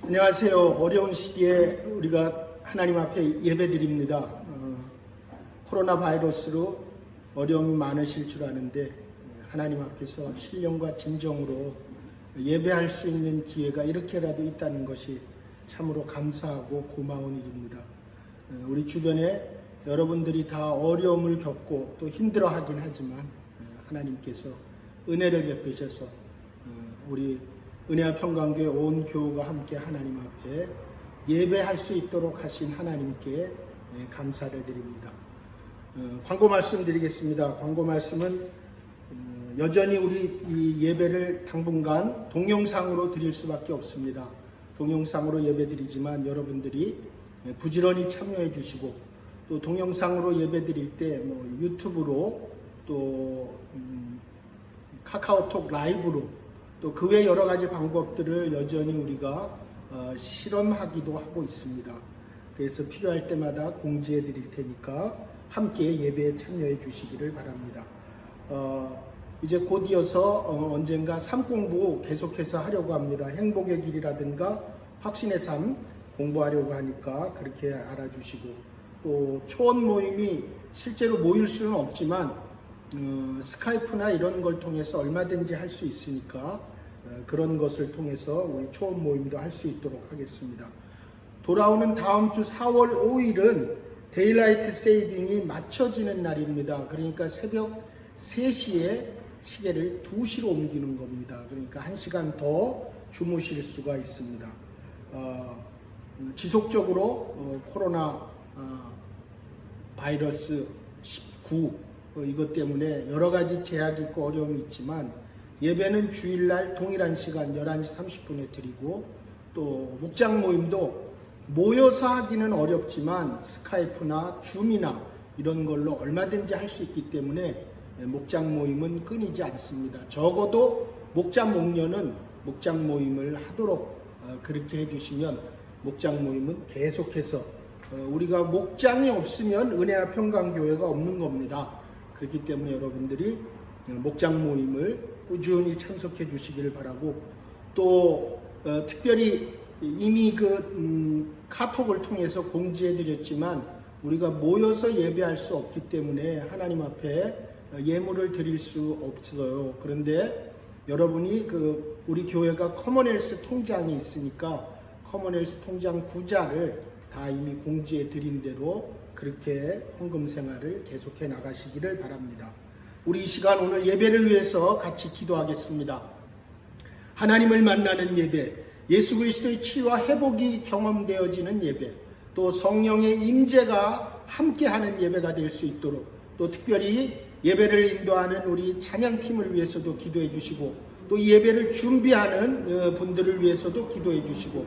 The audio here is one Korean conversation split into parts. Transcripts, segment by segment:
안녕하세요. 어려운 시기에 우리가 하나님 앞에 예배드립니다. 코로나 바이러스로 어려움이 많으실 줄 아는데 하나님 앞에서 신령과 진정으로 예배할 수 있는 기회가 이렇게라도 있다는 것이 참으로 감사하고 고마운 일입니다. 우리 주변에 여러분들이 다 어려움을 겪고 또 힘들어하긴 하지만 하나님께서 은혜를 베푸셔서 우리 은혜와 평강교회 온 교우가 함께 하나님 앞에 예배할 수 있도록 하신 하나님께 감사를 드립니다. 광고 말씀 드리겠습니다. 광고 말씀은 여전히 우리 이 예배를 당분간 동영상으로 드릴 수밖에 없습니다. 동영상으로 예배 드리지만 여러분들이 부지런히 참여해 주시고 또 동영상으로 예배 드릴 때 유튜브로 또 카카오톡 라이브로 또 그 외 여러 가지 방법들을 여전히 우리가 실험하기도 하고 있습니다. 그래서 필요할 때마다 공지해 드릴 테니까 함께 예배에 참여해 주시기를 바랍니다. 이제 곧 이어서 언젠가 삶 공부 계속해서 하려고 합니다. 행복의 길이라든가 확신의 삶 공부하려고 하니까 그렇게 알아주시고, 또 초원 모임이 실제로 모일 수는 없지만 스카이프나 이런 걸 통해서 얼마든지 할 수 있으니까 그런 것을 통해서 우리 초원 모임도 할 수 있도록 하겠습니다. 돌아오는 다음 주 4월 5일은 데일라이트 세이빙이 맞춰지는 날입니다. 그러니까 새벽 3시에 시계를 2시로 옮기는 겁니다. 그러니까 1시간 더 주무실 수가 있습니다. 지속적으로 코로나 바이러스 19 이것 때문에 여러 가지 제약이 있고 어려움이 있지만 예배는 주일날 동일한 시간 11시 30분에 드리고, 또 목장 모임도 모여서 하기는 어렵지만 스카이프나 줌이나 이런 걸로 얼마든지 할 수 있기 때문에 목장 모임은 끊이지 않습니다. 적어도 목장 목련은 목장 모임을 하도록 그렇게 해주시면 목장 모임은 계속해서 우리가 목장이 없으면 은혜와 평강교회가 없는 겁니다. 그렇기 때문에 여러분들이 목장 모임을 꾸준히 참석해 주시기를 바라고, 또 특별히 이미 카톡을 통해서 공지해 드렸지만 우리가 모여서 예배할 수 없기 때문에 하나님 앞에 예물을 드릴 수 없어요. 그런데 여러분이 우리 교회가 커먼헬스 통장이 있으니까 커먼헬스 통장 구자를 다 이미 공지해 드린 대로 그렇게 헌금 생활을 계속해 나가시기를 바랍니다. 우리 이 시간 오늘 예배를 위해서 같이 기도하겠습니다. 하나님을 만나는 예배, 예수 그리스도의 치유와 회복이 경험되어지는 예배, 또 성령의 임재가 함께하는 예배가 될 수 있도록, 또 특별히 예배를 인도하는 우리 찬양팀을 위해서도 기도해 주시고, 또 예배를 준비하는 분들을 위해서도 기도해 주시고,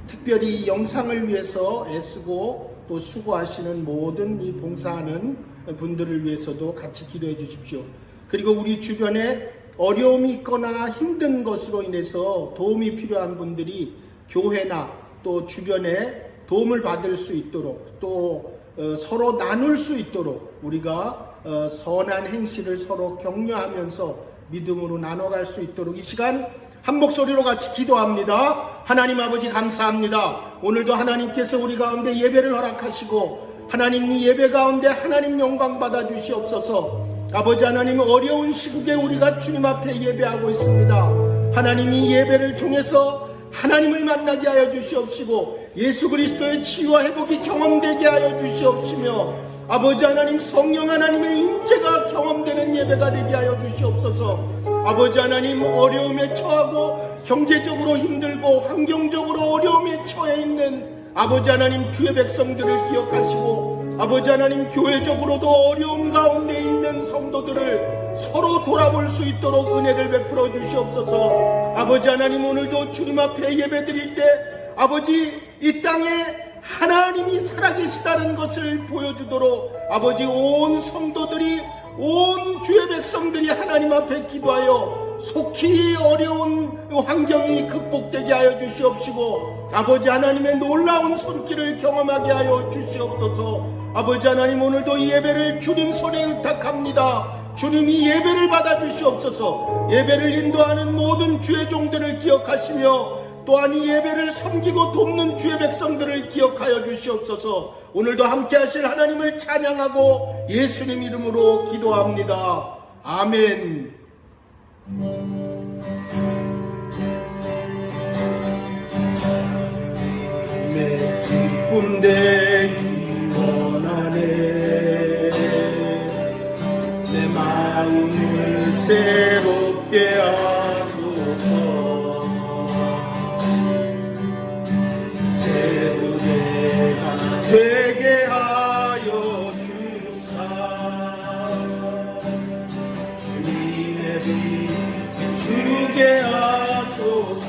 특별히 이 영상을 위해서 애쓰고 또 수고하시는 모든 이 봉사하는 분들을 위해서도 같이 기도해 주십시오. 그리고 우리 주변에 어려움이 있거나 힘든 것으로 인해서 도움이 필요한 분들이 교회나 또 주변에 도움을 받을 수 있도록, 또 서로 나눌 수 있도록 우리가 선한 행실을 서로 격려하면서 믿음으로 나눠갈 수 있도록 이 시간 한 목소리로 같이 기도합니다. 하나님 아버지 감사합니다. 오늘도 하나님께서 우리 가운데 예배를 허락하시고 하나님 이 예배 가운데 하나님 영광 받아 주시옵소서. 아버지 하나님, 어려운 시국에 우리가 주님 앞에 예배하고 있습니다. 하나님 이 예배를 통해서 하나님을 만나게 하여 주시옵시고 예수 그리스도의 치유와 회복이 경험되게 하여 주시옵시며, 아버지 하나님 성령 하나님의 임재가 경험되는 예배가 되게 하여 주시옵소서. 아버지 하나님, 어려움에 처하고 경제적으로 힘들고 환경적으로 어려움에 처해 있는 아버지 하나님 주의 백성들을 기억하시고, 아버지 하나님 교회적으로도 어려움 가운데 있는 성도들을 서로 돌아볼 수 있도록 은혜를 베풀어 주시옵소서. 아버지 하나님, 오늘도 주님 앞에 예배 드릴 때 아버지 이 땅에 하나님이 살아계시다는 것을 보여주도록 아버지 온 성도들이, 온 주의 백성들이 하나님 앞에 기도하여 속히 어려운 환경이 극복되게 하여 주시옵시고, 아버지 하나님의 놀라운 손길을 경험하게 하여 주시옵소서. 아버지 하나님, 오늘도 이 예배를 주님 손에 의탁합니다. 주님이 예배를 받아 주시옵소서. 예배를 인도하는 모든 주의 종들을 기억하시며 또한 이 예배를 섬기고 돕는 주의 백성들을 기억하여 주시옵소서. 오늘도 함께 하실 하나님을 찬양하고 예수님 이름으로 기도합니다. 아멘. 내 기쁨 되기 원하네. 내 마음을 새롭게 하소서. 새로운 되게 하여 주사. 주님의 빛 주게 하소서.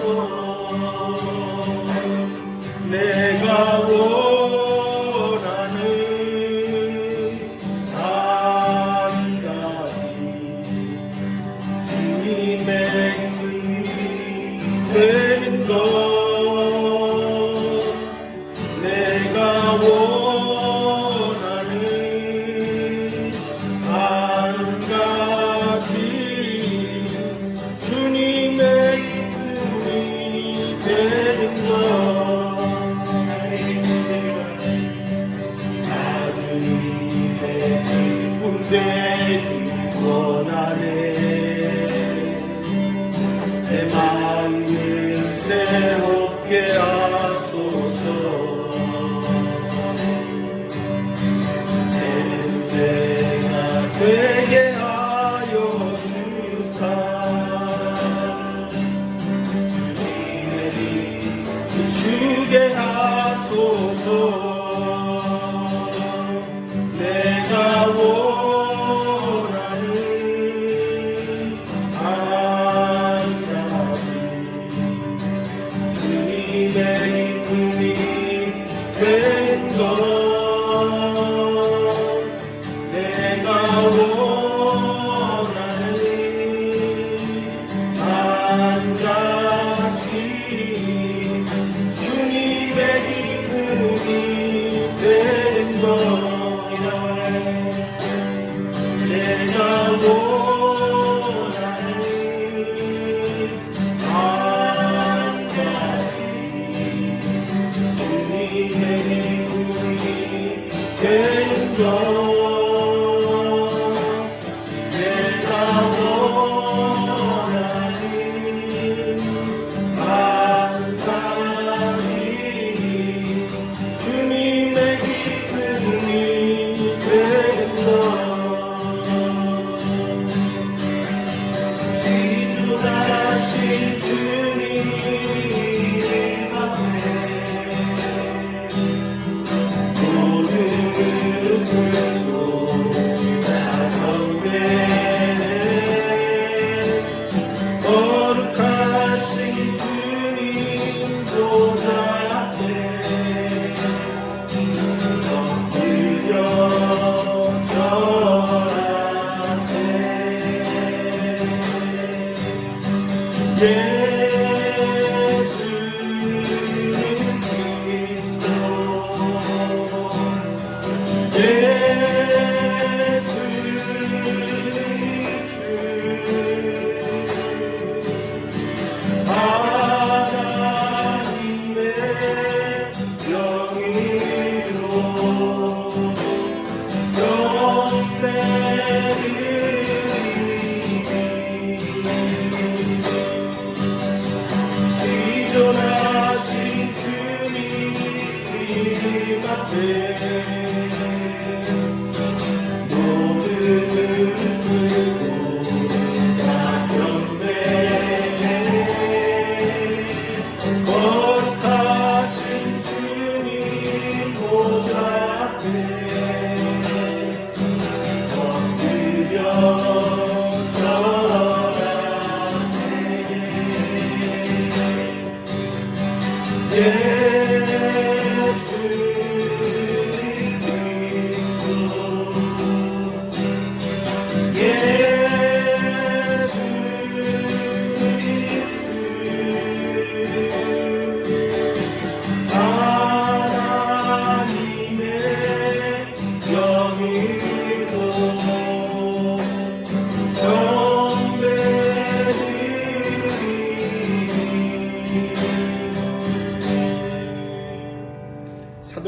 내가 원하는 한 가지 주님의 힘이 되는 것. 내가 원하는 한 가지 주님의 힘이 되는 것. 되기 원하네. 내 마음을 새롭게 하소서. 새로운 내가 되게 하여 주사. 주님의 빛 주게 하소서. 내가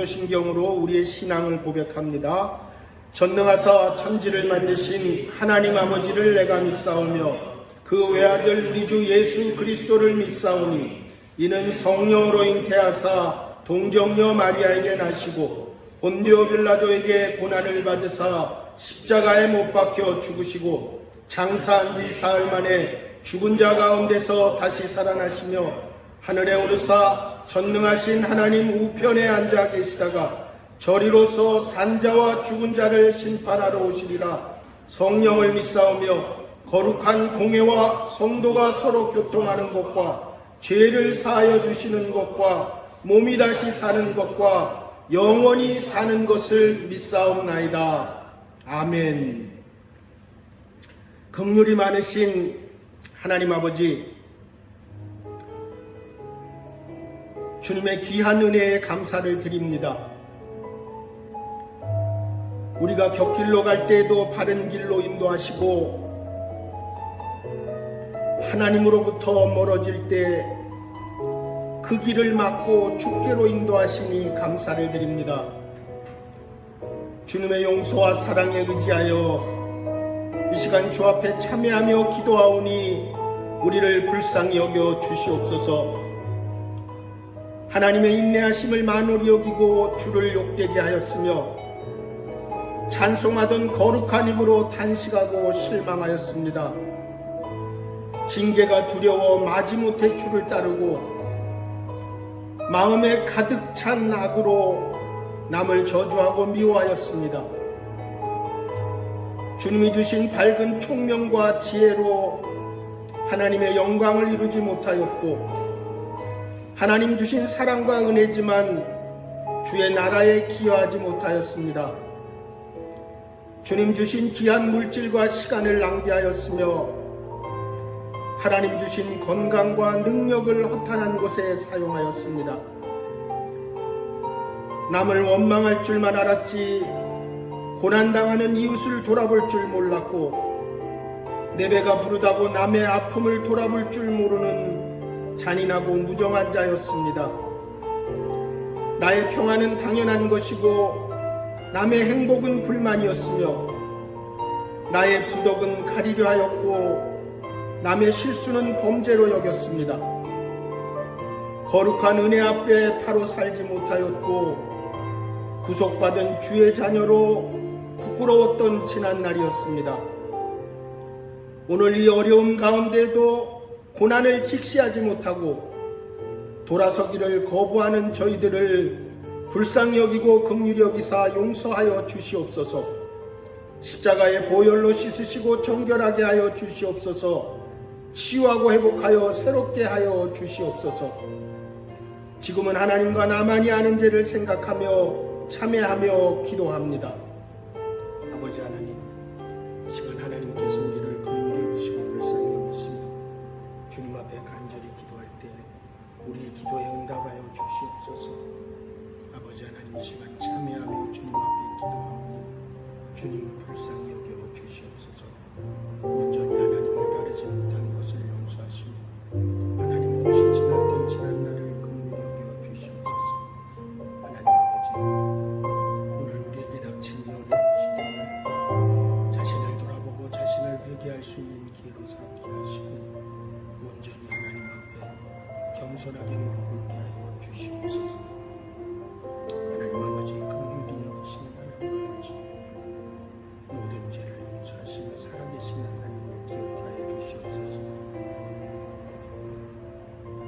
사도신경으로 우리의 신앙을 고백합니다. 전능하사 천지를 만드신 하나님 아버지를 내가 믿사오며 그 외아들 우리 주 예수 그리스도를 믿사오니 이는 성령으로 잉태하사 동정녀 마리아에게 나시고 본디오 빌라도에게 고난을 받으사 십자가에 못 박혀 죽으시고 장사한 지 사흘 만에 죽은 자 가운데서 다시 살아나시며 하늘에 오르사 전능하신 하나님 우편에 앉아 계시다가 저리로서 산자와 죽은 자를 심판하러 오시리라. 성령을 믿사오며 거룩한 공회와 성도가 서로 교통하는 것과 죄를 사하여 주시는 것과 몸이 다시 사는 것과 영원히 사는 것을 믿사옵나이다. 아멘. 긍휼이 많으신 하나님 아버지, 주님의 귀한 은혜에 감사를 드립니다. 우리가 곁길로 갈 때에도 바른 길로 인도하시고 하나님으로부터 멀어질 때 그 길을 막고 죽게로 인도하시니 감사를 드립니다. 주님의 용서와 사랑에 의지하여 이 시간 주 앞에 참여하며 기도하오니 우리를 불쌍히 여겨 주시옵소서. 하나님의 인내하심을 만홀히 여기고 주를 욕되게 하였으며 찬송하던 거룩한 입으로 탄식하고 실망하였습니다. 징계가 두려워 마지못해 주를 따르고 마음에 가득 찬 악으로 남을 저주하고 미워하였습니다. 주님이 주신 밝은 총명과 지혜로 하나님의 영광을 이루지 못하였고 하나님 주신 사랑과 은혜지만 주의 나라에 기여하지 못하였습니다. 주님 주신 귀한 물질과 시간을 낭비하였으며 하나님 주신 건강과 능력을 허탄한 곳에 사용하였습니다. 남을 원망할 줄만 알았지 고난당하는 이웃을 돌아볼 줄 몰랐고 내 배가 부르다고 남의 아픔을 돌아볼 줄 모르는 잔인하고 무정한 자였습니다. 나의 평안은 당연한 것이고 남의 행복은 불만이었으며 나의 부덕은 가리려 하였고 남의 실수는 범죄로 여겼습니다. 거룩한 은혜 앞에 바로 살지 못하였고 구속받은 주의 자녀로 부끄러웠던 지난 날이었습니다. 오늘 이 어려움 가운데도 고난을 직시하지 못하고 돌아서기를 거부하는 저희들을 불쌍히 여기고 긍휼히 여기사 용서하여 주시옵소서. 십자가의 보혈로 씻으시고 정결하게 하여 주시옵소서. 치유하고 회복하여 새롭게 하여 주시옵소서. 지금은 하나님과 나만이 아는 죄를 생각하며 참회하며 기도합니다. 아버지 하나님, 이 시간 하나님께서 우리를 긍휼히 여기시고 불쌍히 여기시며 주님 앞에 간절히 기도할 때 우리의 기도에 응답하여 주시옵소서. 아버지 하나님, 이 시간 참회하며 주님 앞에 기도하오니 주님을 불쌍히 여겨 주시옵소서. 온전히 하나님을 따르지 못한 것을 용서하시며 하나님 없이 지났던 지난 날을 긍휼히 여겨 주시옵소서. 하나님 아버지, 오늘 우리에게 닥친 이 어려운 시간을 자신을 돌아보고 자신을 회개할 수 있는 기회로 삼게 하시고 온전히 하나님 앞에 겸손하게 무릎 꿇게 하여 주시옵소서. 하나님 아버지, 긍휼히 여기시는 하나님 아버지, 모든 죄를 용서하시며 살아계신 하나님을 기억하여 주시옵소서.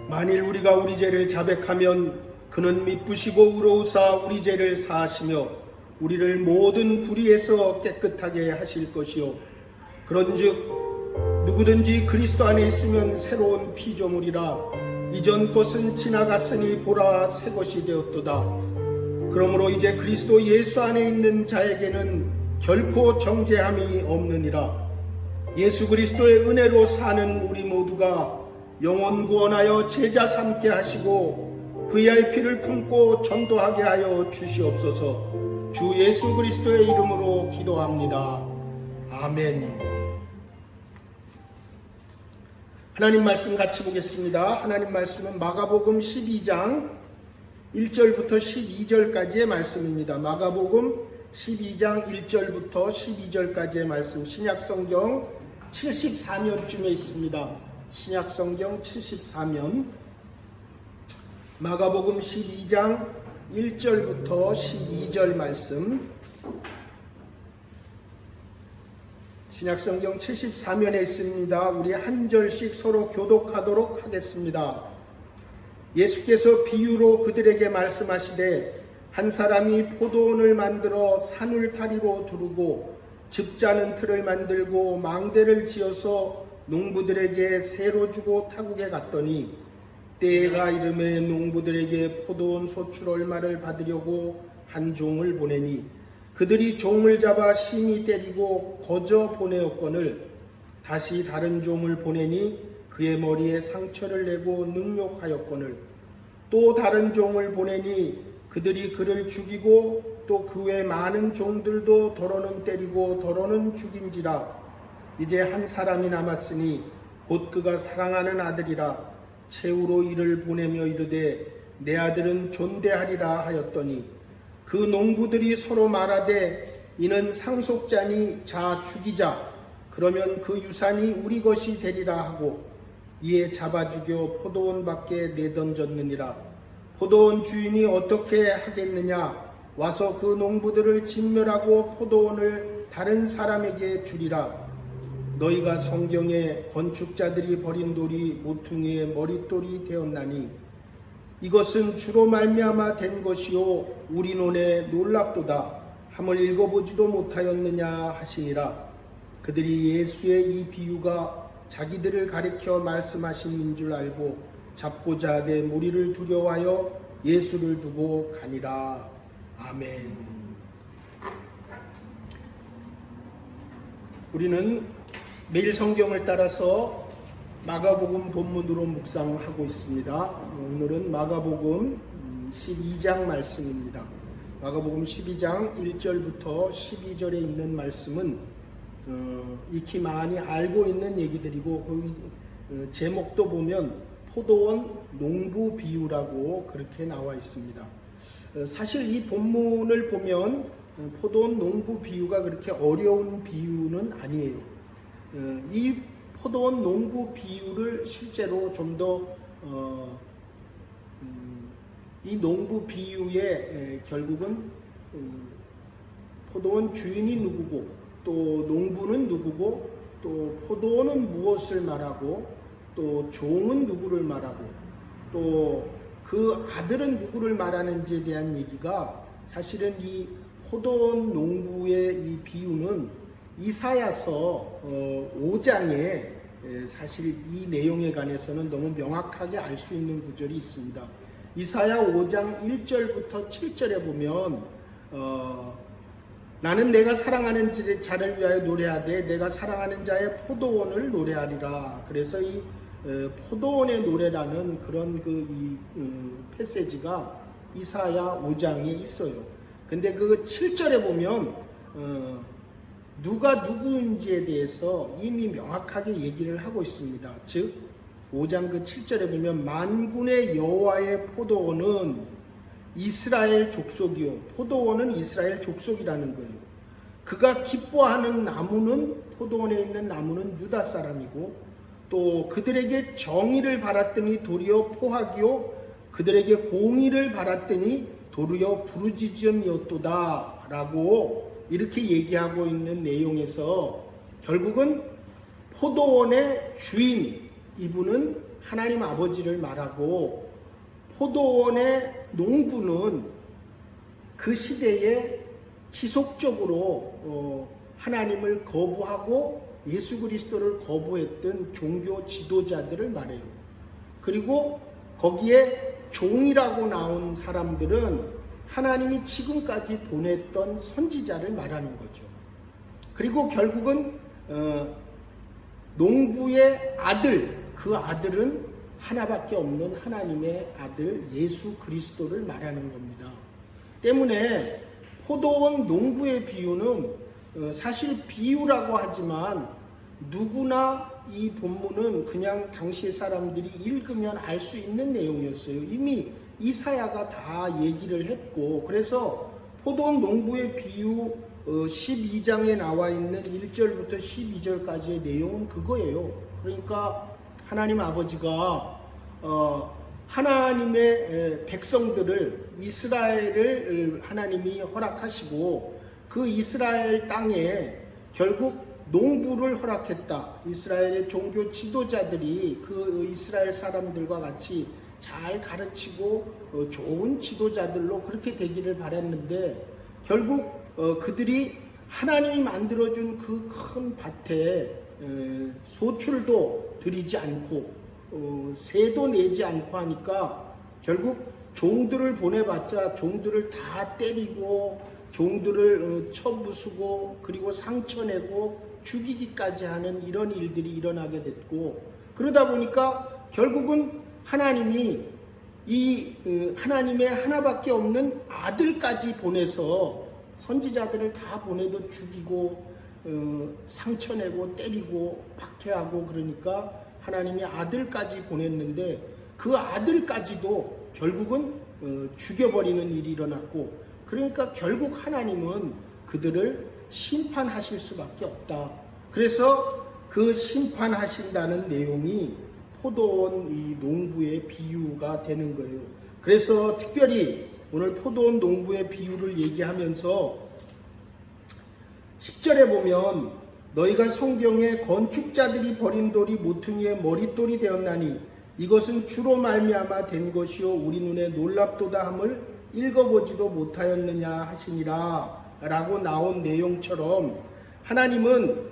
만일 우리가 우리 죄를 자백하면 그는 미쁘시고 의로우사 우리 죄를 사하시며 우리를 모든 불의에서 깨끗하게 하실 것이요 그런즉 누구든지 그리스도 안에 있으면 새로운 피조물이라 이전 것은 지나갔으니 보라 새 것이 되었도다. 그러므로 이제 그리스도 예수 안에 있는 자에게는 결코 정죄함이 없느니라. 예수 그리스도의 은혜로 사는 우리 모두가 영혼 구원하여 제자 삼게 하시고 VIP를 품고 전도하게 하여 주시옵소서. 주 예수 그리스도의 이름으로 기도합니다. 아멘. 하나님 말씀 같이 보겠습니다. 하나님 말씀은 마가복음 12장 1절부터 12절까지의 말씀입니다. 마가복음 12장 1절부터 12절까지의 말씀, 신약성경 74면쯤에 있습니다. 신약성경 74면, 마가복음 12장 1절부터 12절 말씀, 신약성경 74면에 있습니다. 우리 한 절씩 서로 교독하도록 하겠습니다. 예수께서 비유로 그들에게 말씀하시되 한 사람이 포도원을 만들어 산울타리로 두르고 즙자는 틀을 만들고 망대를 지어서 농부들에게 세로 주고 타국에 갔더니 때가 이름에 농부들에게 포도원 소출 얼마를 받으려고 한 종을 보내니 그들이 종을 잡아 심히 때리고 거저 보내었거늘 다시 다른 종을 보내니 그의 머리에 상처를 내고 능욕하였거늘 또 다른 종을 보내니 그들이 그를 죽이고 또 그 외 많은 종들도 더러는 때리고 더러는 죽인지라. 이제 한 사람이 남았으니 곧 그가 사랑하는 아들이라. 최후로 이를 보내며 이르되 내 아들은 존대하리라 하였더니 그 농부들이 서로 말하되 이는 상속자니 자 죽이자. 그러면 그 유산이 우리 것이 되리라 하고 이에 잡아 죽여 포도원 밖에 내던졌느니라. 포도원 주인이 어떻게 하겠느냐? 와서 그 농부들을 진멸하고 포도원을 다른 사람에게 주리라. 너희가 성경에 건축자들이 버린 돌이 모퉁이의 머릿돌이 되었나니 이것은 주로 말미암아 된 것이요 우리 논에 놀랍도다 함을 읽어보지도 못하였느냐 하시니라. 그들이 예수의 이 비유가 자기들을 가리켜 말씀하신 줄 알고 잡고자 하되 무리를 두려워하여 예수를 두고 가니라. 아멘. 우리는 매일 성경을 따라서 마가복음 본문으로 묵상하고 있습니다. 오늘은 마가복음 12장 말씀입니다. 마가복음 12장 1절부터 12절에 있는 말씀은 익히 많이 알고 있는 얘기들이고 그 제목도 보면 포도원 농부 비유라고 그렇게 나와 있습니다. 사실 이 본문을 보면 포도원 농부 비유가 그렇게 어려운 비유는 아니에요. 이 포도원 농부 비유를 실제로 좀 더 이 농부 비유의 결국은 포도원 주인이 누구고 또 농부는 누구고 또 포도원은 무엇을 말하고 또 종은 누구를 말하고 또 그 아들은 누구를 말하는지에 대한 얘기가 사실은 이 포도원 농부의 이 비유는 이사야서 5장에 사실 이 내용에 관해서는 너무 명확하게 알 수 있는 구절이 있습니다. 이사야 5장 1절부터 7절에 보면 나는 내가 사랑하는 자를 위하여 노래하되 내가 사랑하는 자의 포도원을 노래하리라. 그래서 이 포도원의 노래라는 그런 패시지가 이사야 5장에 있어요. 근데 그 7절에 보면 누가 누구인지에 대해서 이미 명확하게 얘기를 하고 있습니다. 즉 5장 그 7절에 보면 만군의 여호와의 포도원은 이스라엘 족속이요. 포도원은 이스라엘 족속이라는 거예요. 그가 기뻐하는 나무는 포도원에 있는 나무는 유다 사람이고 또 그들에게 정의를 바랐더니 도리어 포악이요 그들에게 공의를 바랐더니 도리어 부르짖음이었도다 라고 이렇게 얘기하고 있는 내용에서 결국은 포도원의 주인 이분은 하나님 아버지를 말하고 포도원의 농부는 그 시대에 지속적으로 하나님을 거부하고 예수 그리스도를 거부했던 종교 지도자들을 말해요. 그리고 거기에 종이라고 나온 사람들은 하나님이 지금까지 보냈던 선지자를 말하는 거죠. 그리고 결국은 농부의 아들, 그 아들은 하나밖에 없는 하나님의 아들 예수 그리스도를 말하는 겁니다. 때문에 포도원 농부의 비유는 사실 비유라고 하지만 누구나 이 본문은 그냥 당시 사람들이 읽으면 알 수 있는 내용이었어요. 이미 이사야가 다 얘기를 했고, 그래서 포도원 농부의 비유 12장에 나와 있는 1절부터 12절까지의 내용은 그거예요. 그러니까 하나님 아버지가 하나님의 백성들을, 이스라엘을 하나님이 허락하시고 그 이스라엘 땅에 결국 농부를 허락했다. 이스라엘의 종교 지도자들이 그 이스라엘 사람들과 같이 잘 가르치고 좋은 지도자들로 그렇게 되기를 바랐는데, 결국 그들이 하나님이 만들어준 그 큰 밭에 소출도 들이지 않고 세도 내지 않고 하니까 결국 종들을 보내봤자 종들을 다 때리고 종들을 쳐부수고 그리고 상처내고 죽이기까지 하는 이런 일들이 일어나게 됐고, 그러다 보니까 결국은 하나님이 이 하나님의 하나밖에 없는 아들까지 보내서, 선지자들을 다 보내도 죽이고 상처내고 때리고 박해하고, 그러니까 하나님이 아들까지 보냈는데 그 아들까지도 결국은 죽여버리는 일이 일어났고, 그러니까 결국 하나님은 그들을 심판하실 수밖에 없다. 그래서 그 심판하신다는 내용이 포도원 이 농부의 비유가 되는 거예요. 그래서 특별히 오늘 포도원 농부의 비유를 얘기하면서 10절에 보면 너희가 성경에 건축자들이 버린 돌이 모퉁이의 머릿돌이 되었나니 이것은 주로 말미암아 된 것이요 우리 눈에 놀랍도다 함을 읽어보지도 못하였느냐 하시니라 라고 나온 내용처럼, 하나님은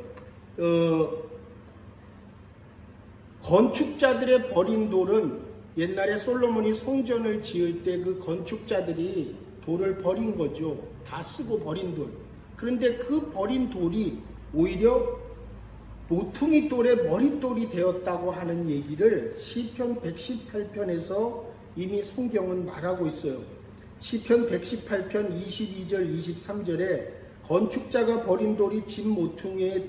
건축자들의 버린 돌은, 옛날에 솔로몬이 성전을 지을 때 그 건축자들이 돌을 버린 거죠. 다 쓰고 버린 돌. 그런데 그 버린 돌이 오히려 모퉁이 돌의 머릿돌이 되었다고 하는 얘기를 시편 118편에서 이미 성경은 말하고 있어요. 시편 118편 22절 23절에 건축자가 버린 돌이 집 모퉁이의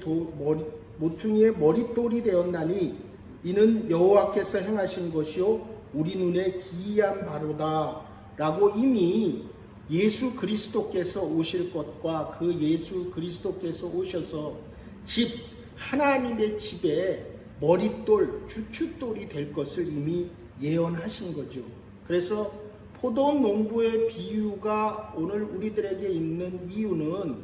머릿돌이 되었나니 이는 여호와께서 행하신 것이요 우리 눈에 기이한 바로다 라고 이미 예수 그리스도께서 오실 것과 그 예수 그리스도께서 오셔서 하나님의 집에 머릿돌, 주춧돌이 될 것을 이미 예언하신 거죠. 그래서 포도원 농부의 비유가 오늘 우리들에게 있는 이유는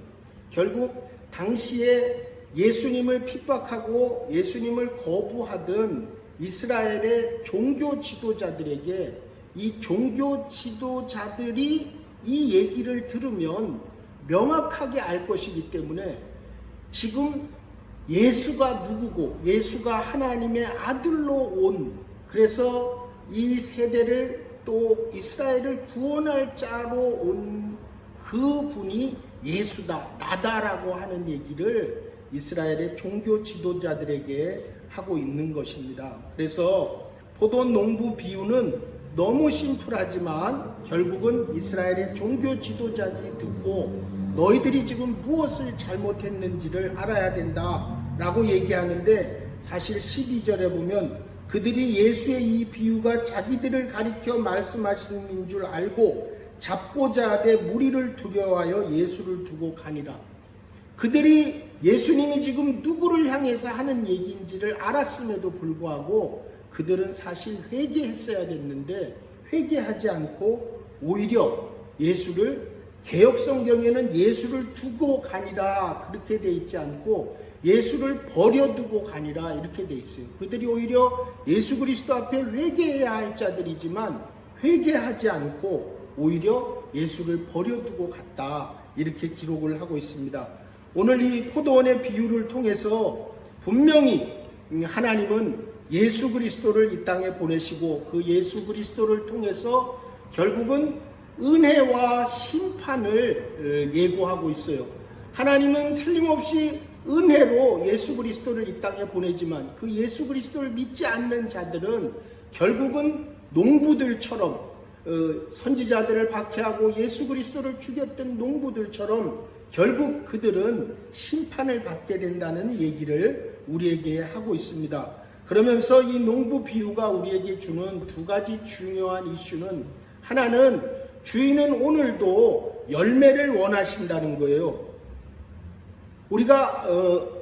결국 당시에 예수님을 핍박하고 예수님을 거부하던 이스라엘의 종교 지도자들에게, 이 종교 지도자들이 이 얘기를 들으면 명확하게 알 것이기 때문에 지금 예수가 누구고 예수가 하나님의 아들로 온, 그래서 이 세대를 또 이스라엘을 구원할 자로 온 그 분이 예수다, 나다라고 하는 얘기를 이스라엘의 종교 지도자들에게 하고 있는 것입니다. 그래서 포도원 농부 비유는 너무 심플하지만 결국은 이스라엘의 종교 지도자들이 듣고 너희들이 지금 무엇을 잘못했는지를 알아야 된다라고 얘기하는데, 사실 12절에 보면 그들이 예수의 이 비유가 자기들을 가리켜 말씀하시는 줄 알고 잡고자 하되 무리를 두려워하여 예수를 두고 가니라. 그들이 예수님이 지금 누구를 향해서 하는 얘기인지를 알았음에도 불구하고 그들은 사실 회개했어야 됐는데 회개하지 않고 오히려 예수를, 개역 성경에는 예수를 두고 가니라 그렇게 돼 있지 않고 예수를 버려두고 가니라 이렇게 돼 있어요. 그들이 오히려 예수 그리스도 앞에 회개해야 할 자들이지만 회개하지 않고 오히려 예수를 버려두고 갔다, 이렇게 기록을 하고 있습니다. 오늘 이 포도원의 비유를 통해서 분명히 하나님은 예수 그리스도를 이 땅에 보내시고 그 예수 그리스도를 통해서 결국은 은혜와 심판을 예고하고 있어요. 하나님은 틀림없이 은혜로 예수 그리스도를 이 땅에 보내지만 그 예수 그리스도를 믿지 않는 자들은 결국은 농부들처럼, 선지자들을 박해하고 예수 그리스도를 죽였던 농부들처럼 결국 그들은 심판을 받게 된다는 얘기를 우리에게 하고 있습니다. 그러면서 이 농부 비유가 우리에게 주는 두 가지 중요한 이슈는, 하나는 주인은 오늘도 열매를 원하신다는 거예요. 우리가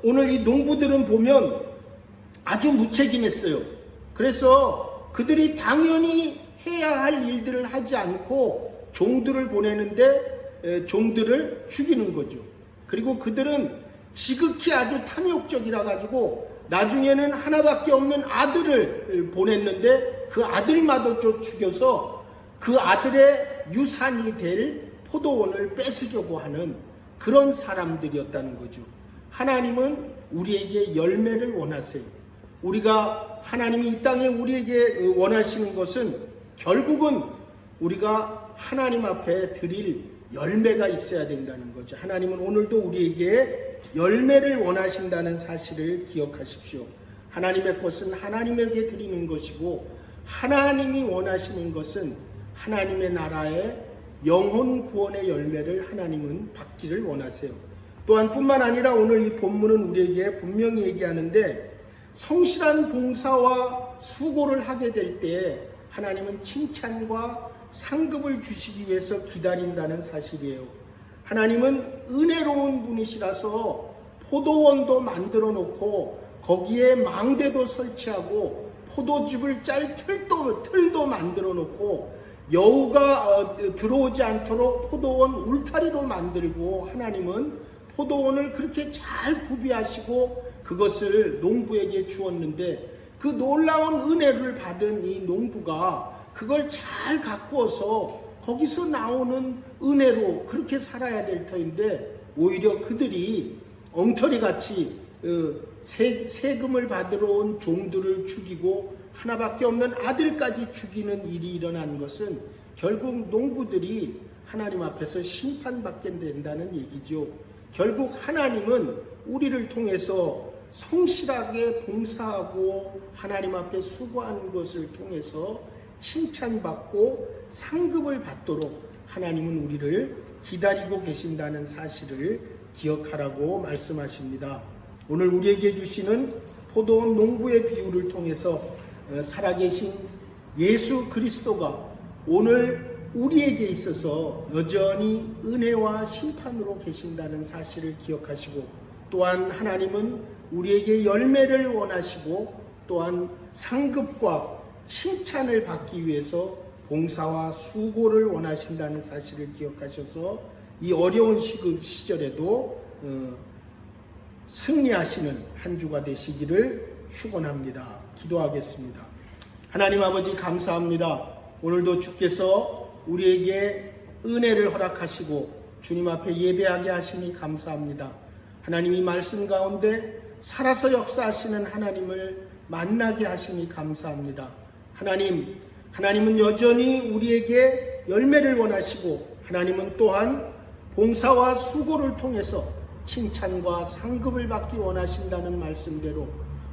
오늘 이 농부들은 보면 아주 무책임했어요. 그래서 그들이 당연히 해야 할 일들을 하지 않고 종들을 보내는데 종들을 죽이는 거죠. 그리고 그들은 지극히 아주 탐욕적이라 가지고 나중에는 하나밖에 없는 아들을 보냈는데 그 아들마저 죽여서 그 아들의 유산이 될 포도원을 뺏으려고 하는 그런 사람들이었다는 거죠. 하나님은 우리에게 열매를 원하세요. 우리가 하나님이 이 땅에 우리에게 원하시는 것은 결국은 우리가 하나님 앞에 드릴 열매가 있어야 된다는 거죠. 하나님은 오늘도 우리에게 열매를 원하신다는 사실을 기억하십시오. 하나님의 것은 하나님에게 드리는 것이고 하나님이 원하시는 것은 하나님의 나라의 영혼 구원의 열매를 하나님은 받기를 원하세요. 또한 뿐만 아니라 오늘 이 본문은 우리에게 분명히 얘기하는데 성실한 봉사와 수고를 하게 될 때 하나님은 칭찬과 상급을 주시기 위해서 기다린다는 사실이에요. 하나님은 은혜로운 분이시라서 포도원도 만들어 놓고 거기에 망대도 설치하고 포도즙을 짤 틀도 만들어 놓고 여우가 들어오지 않도록 포도원 울타리로 만들고 하나님은 포도원을 그렇게 잘 구비하시고 그것을 농부에게 주었는데 그 놀라운 은혜를 받은 이 농부가 그걸 잘 가꾸어서 거기서 나오는 은혜로 그렇게 살아야 될 터인데 오히려 그들이 엉터리같이 세금을 받으러 온 종들을 죽이고 하나밖에 없는 아들까지 죽이는 일이 일어난 것은 결국 농부들이 하나님 앞에서 심판받게 된다는 얘기죠. 결국 하나님은 우리를 통해서 성실하게 봉사하고 하나님 앞에 수고하는 것을 통해서 칭찬받고 상급을 받도록 하나님은 우리를 기다리고 계신다는 사실을 기억하라고 말씀하십니다. 오늘 우리에게 주시는 포도원 농부의 비유를 통해서 살아계신 예수 그리스도가 오늘 우리에게 있어서 여전히 은혜와 심판으로 계신다는 사실을 기억하시고 또한 하나님은 우리에게 열매를 원하시고 또한 상급과 칭찬을 받기 위해서 봉사와 수고를 원하신다는 사실을 기억하셔서 이 어려운 시절에도 승리하시는 한 주가 되시기를 축원합니다. 기도하겠습니다. 하나님 아버지 감사합니다. 오늘도 주께서 우리에게 은혜를 허락하시고 주님 앞에 예배하게 하시니 감사합니다. 하나님이 말씀 가운데 살아서 역사하시는 하나님을 만나게 하시니 감사합니다. 하나님은 여전히 우리에게 열매를 원하시고 하나님은 또한 봉사와 수고를 통해서 칭찬과 상급을 받기 원하신다는 말씀대로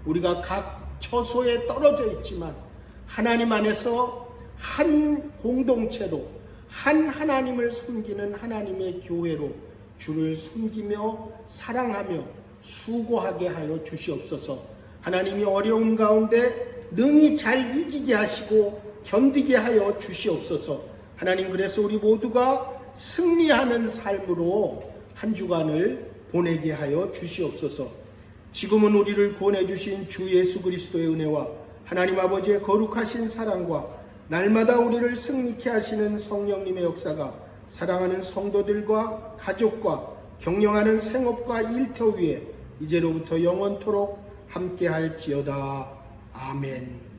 우리가 각 처소에 떨어져 있지만 하나님 안에서 한 공동체로 한 하나님을 섬기는 하나님의 교회로 주를 섬기며 사랑하며 수고하게 하여 주시옵소서. 하나님이 어려운 가운데 능히 잘 이기게 하시고 견디게 하여 주시옵소서. 하나님 그래서 우리 모두가 승리하는 삶으로 한 주간을 보내게 하여 주시옵소서. 지금은 우리를 구원해 주신 주 예수 그리스도의 은혜와 하나님 아버지의 거룩하신 사랑과 날마다 우리를 승리케 하시는 성령님의 역사가 사랑하는 성도들과 가족과 경영하는 생업과 일터 위에 이제로부터 영원토록 함께할지어다. 아멘.